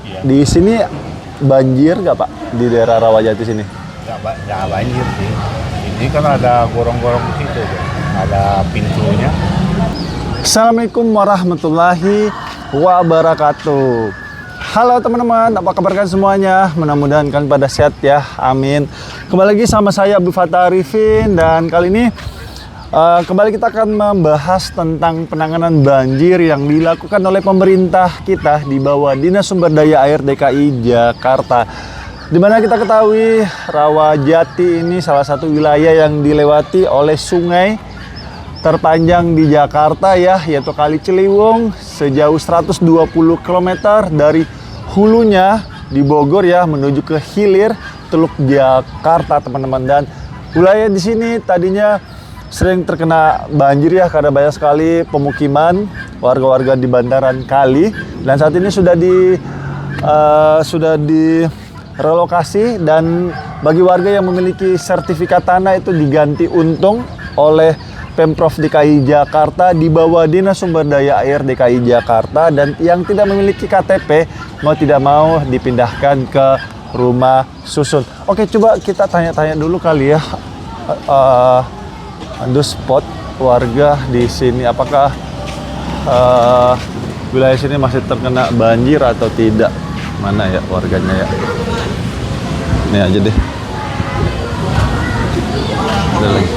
Iya. Di sini banjir nggak Pak? Di daerah Rawajati sini? Nggak banjir sih. Ini kan ada gorong-gorong di situ, tuh. Ada pintunya. Assalamualaikum warahmatullahi wabarakatuh. Halo teman-teman, apa kabar kalian semuanya? Mudah-mudahan kalian pada sehat ya, amin. Kembali lagi sama saya Abu Fatah Arifin, dan kali ini kembali kita akan membahas tentang penanganan banjir yang dilakukan oleh pemerintah kita di bawah Dinas Sumber Daya Air DKI Jakarta. Dimana kita ketahui Rawajati ini salah satu wilayah yang dilewati oleh sungai terpanjang di Jakarta ya, yaitu Kali Ciliwung sejauh 120 km dari hulunya di Bogor ya menuju ke hilir Teluk Jakarta teman-teman. Dan wilayah di sini tadinya sering terkena banjir ya karena banyak sekali pemukiman warga-warga di bantaran kali, dan saat ini sudah direlokasi, dan bagi warga yang memiliki sertifikat tanah itu diganti untung oleh Pemprov DKI Jakarta di bawah Dinas Sumber Daya Air DKI Jakarta, dan yang tidak memiliki KTP mau tidak mau dipindahkan ke rumah susun. Oke, coba kita tanya-tanya dulu kali ya. Spot warga di sini, apakah wilayah sini masih terkena banjir atau tidak? Mana ya warganya ya? Ini aja deh. Ada lagi.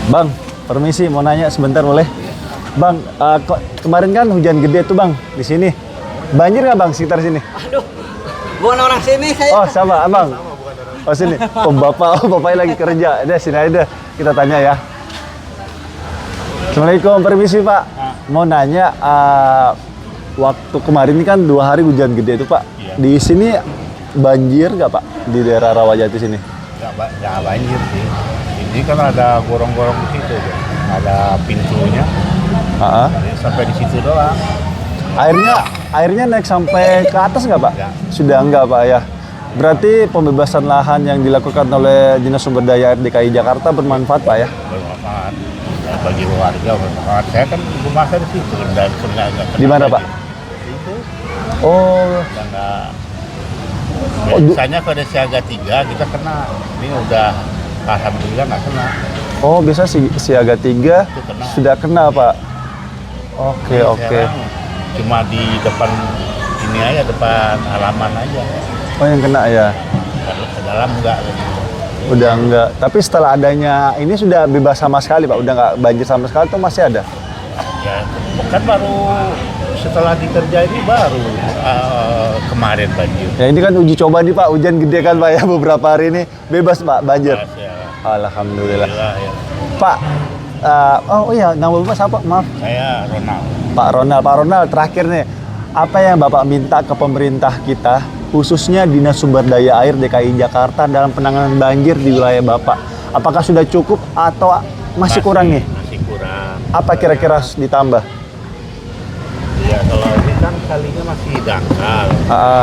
Bang, permisi mau nanya sebentar boleh? Bang, kemarin kan hujan gede tuh Bang di sini. Banjir nggak Bang sekitar sini? Aduh, bukan orang sini saya. Oh sama Abang. Oh sini. Oh bapaknya lagi kerja. Udah sini aja deh. Kita tanya ya. Assalamualaikum, permisi Pak. Mau nanya, waktu kemarin ini kan 2 hari hujan gede itu Pak. Iya. Di sini banjir nggak Pak? Di daerah Rawajati sini? Nggak banjir sih. Ini kan ada gorong-gorong di situ, tuh. Ada pintunya. Jadi sampai di situ doang. Airnya naik sampai ke atas nggak Pak? Nggak. Sudah nggak Pak ya? Berarti pembebasan lahan yang dilakukan oleh Dinas Sumber Daya Air DKI Jakarta bermanfaat Pak ya? Bermanfaat. Ya, bagi warga bermanfaat. Saya kan rumah saya di situ dan nggak kena Di mana Pak? Itu. Oh, Dan biasanya kalau ada siaga 3 kita kena. Ini udah alhamdulillah nggak kena. oh biasa siaga 3 Itu kena. sudah kena Pak. Oke. Sekarang cuma di depan ini aja, depan halaman aja. Oh yang kena ya? Kalau ke dalam enggak. Udah enggak. Tapi setelah adanya ini sudah bebas sama sekali Pak? Udah nggak banjir sama sekali atau masih ada? Ya, kan baru setelah dikerja ini baru kemarin banjir. Ya ini kan uji coba nih Pak, hujan gede kan Pak ya beberapa hari ini. Bebas Pak banjir? Ya. Alhamdulillah. Ya. Pak, oh iya nama Bapak siapa? Maaf. Saya Ronald. Pak Ronald, terakhir nih, apa yang Bapak minta ke pemerintah kita, khususnya Dinas Sumber Daya Air DKI Jakarta dalam penanganan banjir di wilayah Bapak? Apakah sudah cukup atau masih kurang nih? Masih kurang. Apa kira-kira harus ditambah? Ya kalau ini kan kalinya masih dangkal.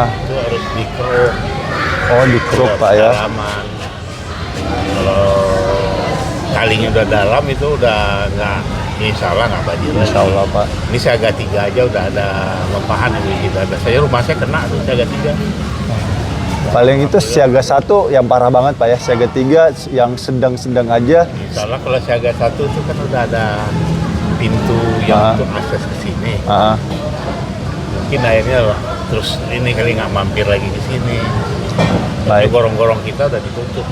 Itu harus dikeruk. Oh dikeruk Pak ya? Kedalaman. Kalau kalinya udah dalam itu udah nggak, insya Allah nggak banjir lagi. Insya Allah Pak. Ini siaga 3 aja udah ada lempahan yang kita ada. Saya rumah saya kena tuh siaga 3. Paling itu siaga 1 yang parah banget Pak ya, siaga 3 yang sedang-sedang aja. Insya Allah kalau siaga 1 itu kan udah ada pintu yang untuk akses ke sini. Mungkin akhirnya terus ini kali nggak mampir lagi ke sini. Tapi Baik. gorong-gorong kita udah ditutup.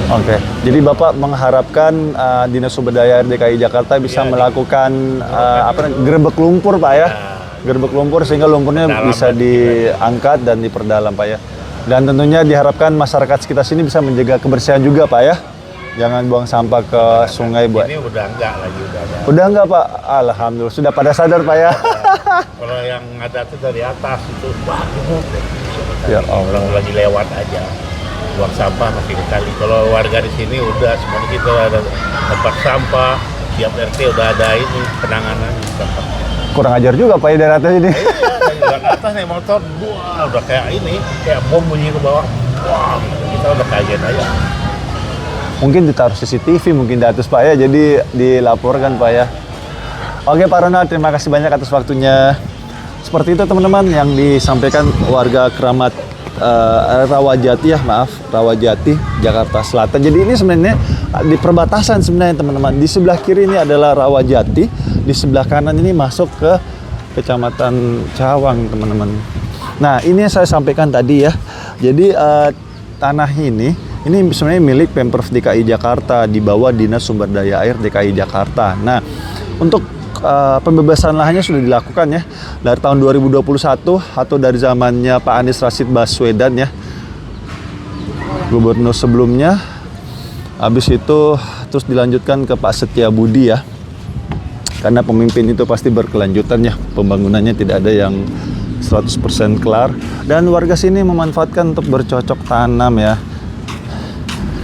Oke, jadi Bapak mengharapkan Dinas Sumber Daya Air DKI Jakarta bisa melakukan gerbek lumpur Pak ya? Gerbek lumpur sehingga lumpurnya Dalam bisa diangkat dan diperdalam Pak ya. Dan tentunya diharapkan masyarakat sekitar sini bisa menjaga kebersihan juga Pak ya. Jangan buang sampah ke sungai buat. Ini udah enggak lagi, udah ada. Udah enggak Pak? Alhamdulillah sudah pada sadar Pak ya. Kalau yang ada tuh dari atas itu, wah, Ya Allah. orang lagi lewat aja. Buang sampah masih kali. Kalau warga di sini udah semuanya kita ada tempat sampah, tiap RT udah ada ini penanganan sampah. Kurang ajar juga Pak ya dari atas ini. Iya, dari atas nih motor, wah udah kayak ini, kayak bom bunyi ke bawah. Wah, kita udah kaget aja. Mungkin ditaruh CCTV mungkin di atas Pak ya, jadi dilaporkan Pak ya. Oke Pak Ronald, terima kasih banyak atas waktunya. seperti itu teman-teman yang disampaikan warga Keramat Rawajati ya, maaf, Rawajati, Jakarta Selatan. Jadi ini sebenarnya di perbatasan sebenarnya teman-teman. Di sebelah kiri ini adalah Rawajati, di sebelah kanan ini masuk ke Kecamatan Cawang teman-teman. Nah ini yang saya sampaikan tadi ya. Jadi tanah ini sebenarnya milik Pemprov DKI Jakarta di bawah Dinas Sumber Daya Air DKI Jakarta. Nah untuk pembebasan lahannya sudah dilakukan ya dari tahun 2021 atau dari zamannya Pak Anies Rashid Baswedan ya, gubernur sebelumnya. Habis itu terus dilanjutkan ke Pak Setia Budi ya, karena pemimpin itu pasti berkelanjutan ya, pembangunannya tidak ada yang 100% kelar, dan warga sini memanfaatkan untuk bercocok tanam ya,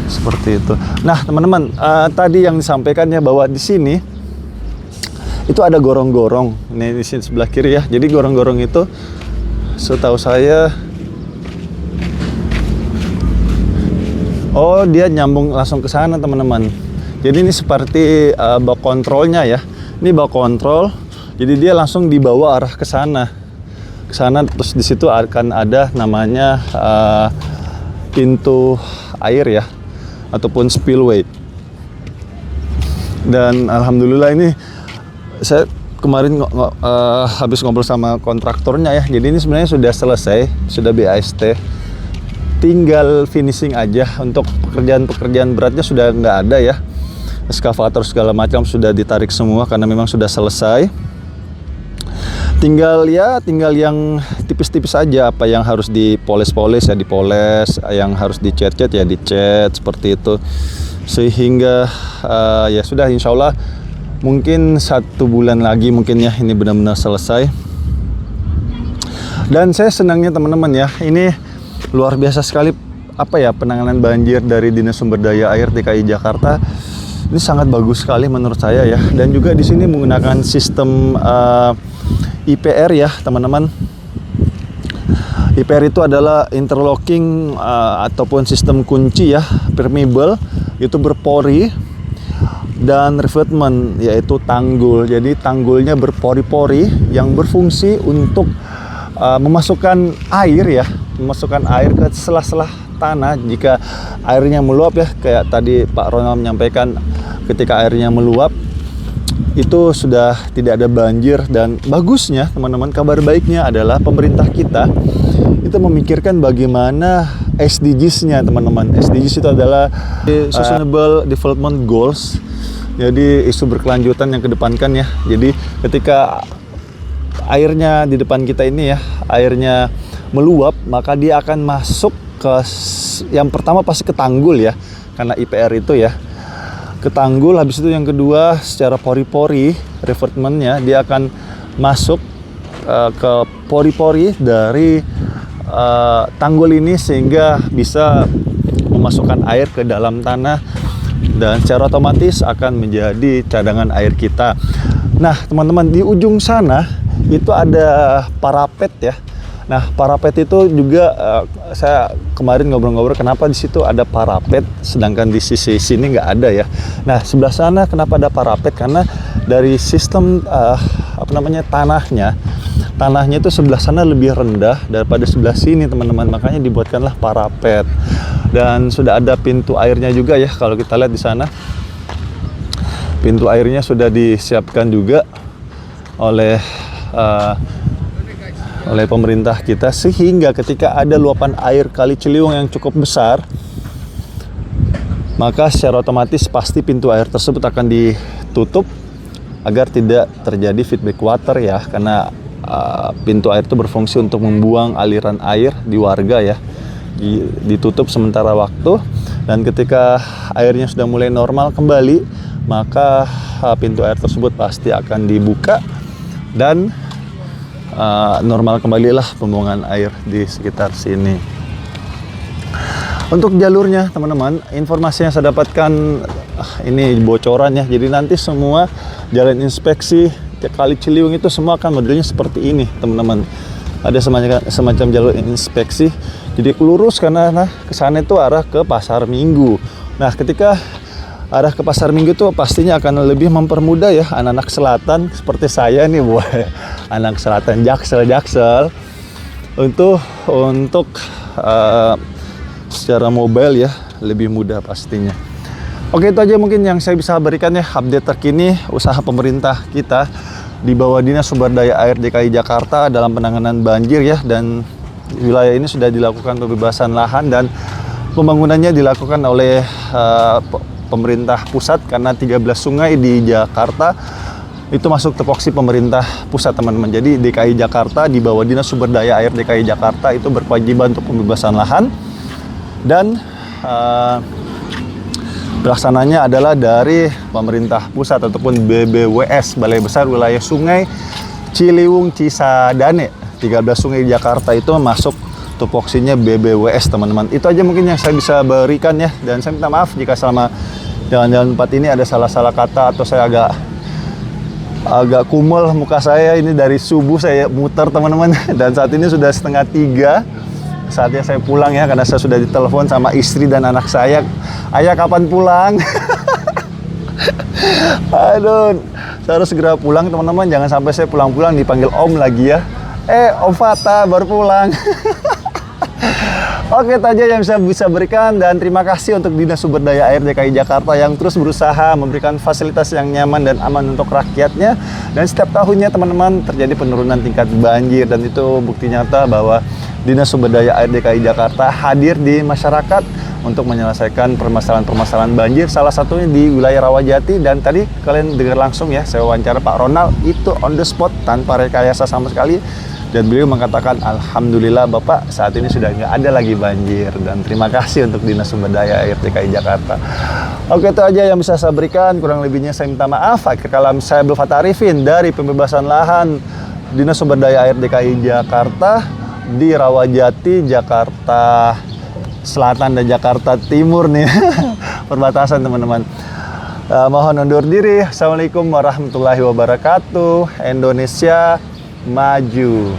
seperti itu. Nah teman-teman, tadi yang disampaikan ya bahwa di sini itu ada gorong-gorong, ini di sini sebelah kiri ya. Jadi gorong-gorong itu setahu saya, oh dia nyambung langsung ke sana teman-teman. Jadi ini seperti bak kontrolnya ya. Ini bak kontrol. Jadi dia langsung dibawa arah ke sana. Ke sana terus di situ akan ada namanya pintu air ya, ataupun spillway. Dan alhamdulillah ini saya kemarin habis ngobrol sama kontraktornya ya. Jadi ini sebenarnya sudah selesai, sudah BAST. Tinggal finishing aja. Untuk pekerjaan-pekerjaan beratnya sudah nggak ada ya. Eskavator segala macam sudah ditarik semua karena memang sudah selesai. Tinggal yang tipis-tipis aja, apa yang harus dipoles-poles ya dipoles, yang harus dicat-cat ya dicat, seperti itu. Sehingga ya sudah, insya Allah mungkin 1 bulan lagi mungkin ya ini benar-benar selesai. Dan saya senangnya teman-teman ya, ini luar biasa sekali apa ya penanganan banjir dari Dinas Sumber Daya Air DKI Jakarta. Ini sangat bagus sekali menurut saya ya. Dan juga di sini menggunakan sistem IPR ya teman-teman. IPR itu adalah interlocking ataupun sistem kunci ya, permeable, itu berpori, dan revetment yaitu tanggul. Jadi tanggulnya berpori-pori yang berfungsi untuk memasukkan air ya, memasukkan air ke sela-sela tanah jika airnya meluap ya. Kayak tadi Pak Ronald menyampaikan, ketika airnya meluap itu sudah tidak ada banjir. Dan bagusnya teman-teman, kabar baiknya adalah pemerintah kita itu memikirkan bagaimana SDGs-nya teman-teman. SDGs itu adalah Sustainable Development Goals. Jadi isu berkelanjutan yang kedepankan ya. Jadi ketika airnya di depan kita ini ya, airnya meluap, maka dia akan masuk ke, yang pertama pasti ke tanggul ya, karena IPR itu ya, ke tanggul. Habis itu yang kedua secara pori-pori revertmentnya dia akan masuk ke pori-pori dari tanggul ini, sehingga bisa memasukkan air ke dalam tanah dan secara otomatis akan menjadi cadangan air kita. Nah teman-teman, di ujung sana itu ada parapet ya. Nah parapet itu juga saya kemarin ngobrol-ngobrol kenapa di situ ada parapet sedangkan di sisi sini nggak ada ya. Nah sebelah sana kenapa ada parapet, karena dari sistem tanahnya itu sebelah sana lebih rendah daripada sebelah sini teman-teman, makanya dibuatkanlah parapet. Dan sudah ada pintu airnya juga ya, kalau kita lihat di sana pintu airnya sudah disiapkan juga oleh pemerintah kita, sehingga ketika ada luapan air Kali Ciliwung yang cukup besar, maka secara otomatis pasti pintu air tersebut akan ditutup agar tidak terjadi feedback water ya, karena pintu air itu berfungsi untuk membuang aliran air di warga ya. Ditutup sementara waktu, dan ketika airnya sudah mulai normal kembali, maka pintu air tersebut pasti akan dibuka dan normal kembalilah pembuangan air di sekitar sini. Untuk jalurnya teman-teman, informasi yang saya dapatkan ini bocoran ya. Jadi nanti semua jalan inspeksi Kali Ciliwung itu semua akan modelnya seperti ini teman-teman. Ada semacam jalur inspeksi. Jadi lurus karena ke sana itu arah ke Pasar Minggu. Nah ketika arah ke Pasar Minggu tuh pastinya akan lebih mempermudah ya anak-anak selatan seperti saya nih, boy. Anak selatan Jaksel untuk secara mobile ya lebih mudah pastinya. Oke, itu aja mungkin yang saya bisa berikan ya update terkini usaha pemerintah kita di bawah Dinas Sumber Daya Air DKI Jakarta dalam penanganan banjir ya, dan wilayah ini sudah dilakukan pembebasan lahan dan pembangunannya dilakukan oleh pemerintah pusat karena 13 sungai di Jakarta itu masuk tupoksi pemerintah pusat, teman-teman. Jadi DKI Jakarta di bawah Dinas Sumber Daya Air DKI Jakarta itu berkewajiban untuk pembebasan lahan dan pelaksananya adalah dari pemerintah pusat ataupun BBWS, Balai Besar Wilayah Sungai Ciliwung Cisadane. 13 sungai di Jakarta itu masuk tupoksinya BBWS, teman-teman. Itu aja mungkin yang saya bisa berikan ya, dan saya minta maaf jika selama jalan-jalan 4 ini ada salah-salah kata atau saya agak kumel muka saya. Ini dari subuh saya muter, teman-teman, dan saat ini sudah 2:30. Saatnya saya pulang ya, karena saya sudah ditelepon sama istri dan anak saya. Ayah kapan pulang? Aduh, saya harus segera pulang, teman-teman. Jangan sampai saya pulang-pulang dipanggil Om lagi ya. Om Fata baru pulang. Oke, itu aja yang saya bisa berikan, dan terima kasih untuk Dinas Sumber Daya Air DKI Jakarta yang terus berusaha memberikan fasilitas yang nyaman dan aman untuk rakyatnya. Dan setiap tahunnya, teman-teman, terjadi penurunan tingkat banjir, dan itu bukti nyata bahwa Dinas Sumber Daya Air DKI Jakarta hadir di masyarakat untuk menyelesaikan permasalahan-permasalahan banjir, salah satunya di wilayah Rawajati. Dan tadi kalian dengar langsung ya, saya wawancara Pak Ronald itu on the spot tanpa rekayasa sama sekali, dan beliau mengatakan alhamdulillah Bapak saat ini sudah nggak ada lagi banjir, dan terima kasih untuk Dinas Sumber Daya Air DKI Jakarta. Oke, itu aja yang bisa saya berikan, kurang lebihnya saya minta maaf. Akhir kalam, saya Abdul Fatah Arifin dari pembebasan lahan Dinas Sumber Daya Air DKI Jakarta di Rawajati, Jakarta Selatan dan Jakarta Timur nih. Perbatasan, teman-teman. Mohon undur diri. Assalamualaikum warahmatullahi wabarakatuh. Indonesia maju.